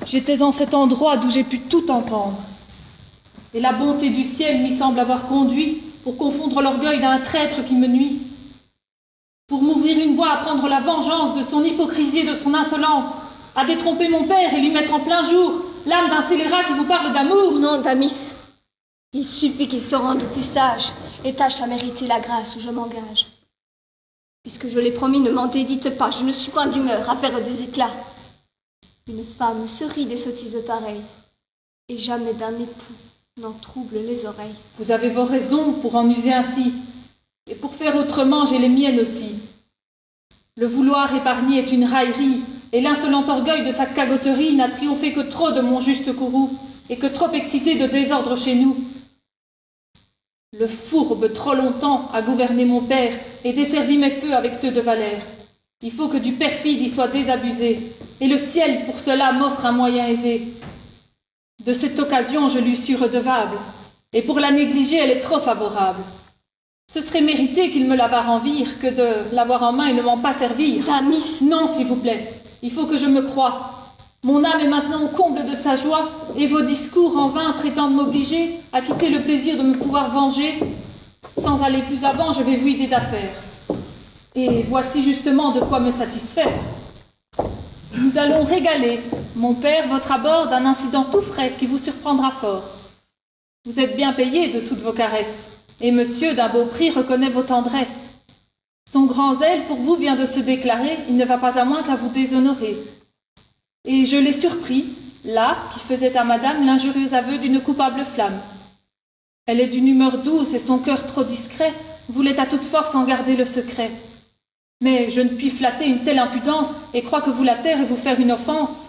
J'étais en cet endroit d'où j'ai pu tout entendre. Et la bonté du ciel m'y semble avoir conduit pour confondre l'orgueil d'un traître qui me nuit, pour m'ouvrir une voie à prendre la vengeance de son hypocrisie et de son insolence, à détromper mon père et lui mettre en plein jour l'âme d'un scélérat qui vous parle d'amour. Non, Damis, il suffit qu'il se rende plus sage et tâche à mériter la grâce où je m'engage. Puisque je l'ai promis, ne m'en dédite pas, je ne suis point d'humeur à faire des éclats. Une femme se rit des sottises pareilles, et jamais d'un époux n'en trouble les oreilles. Vous avez vos raisons pour en user ainsi, et pour faire autrement, j'ai les miennes aussi. Le vouloir épargner est une raillerie, et l'insolent orgueil de sa cagoterie n'a triomphé que trop de mon juste courroux, et que trop excité de désordre chez nous. Le fourbe trop longtemps a gouverné mon père et desservi mes feux avec ceux de Valère. Il faut que du perfide y soit désabusé, et le ciel pour cela m'offre un moyen aisé. De cette occasion je lui suis redevable, et pour la négliger elle est trop favorable. Ce serait mérité qu'il me la vare en vire que de l'avoir en main et ne m'en pas servir. Damis, non, s'il vous plaît, il faut que je me croie. Mon âme est maintenant au comble de sa joie, et vos discours en vain prétendent m'obliger à quitter le plaisir de me pouvoir venger. Sans aller plus avant, je vais vous aider d'affaires. Et voici justement de quoi me satisfaire. Nous allons régaler, mon père, votre abord d'un incident tout frais qui vous surprendra fort. Vous êtes bien payé de toutes vos caresses, et monsieur d'un beau prix reconnaît vos tendresses. Son grand zèle pour vous vient de se déclarer, il ne va pas à moins qu'à vous déshonorer. Et je l'ai surpris, là, qui faisait à madame l'injurieux aveu d'une coupable flamme. Elle est d'une humeur douce et son cœur trop discret voulait à toute force en garder le secret. Mais je ne puis flatter une telle impudence et crois que vous la taire et vous faire une offense.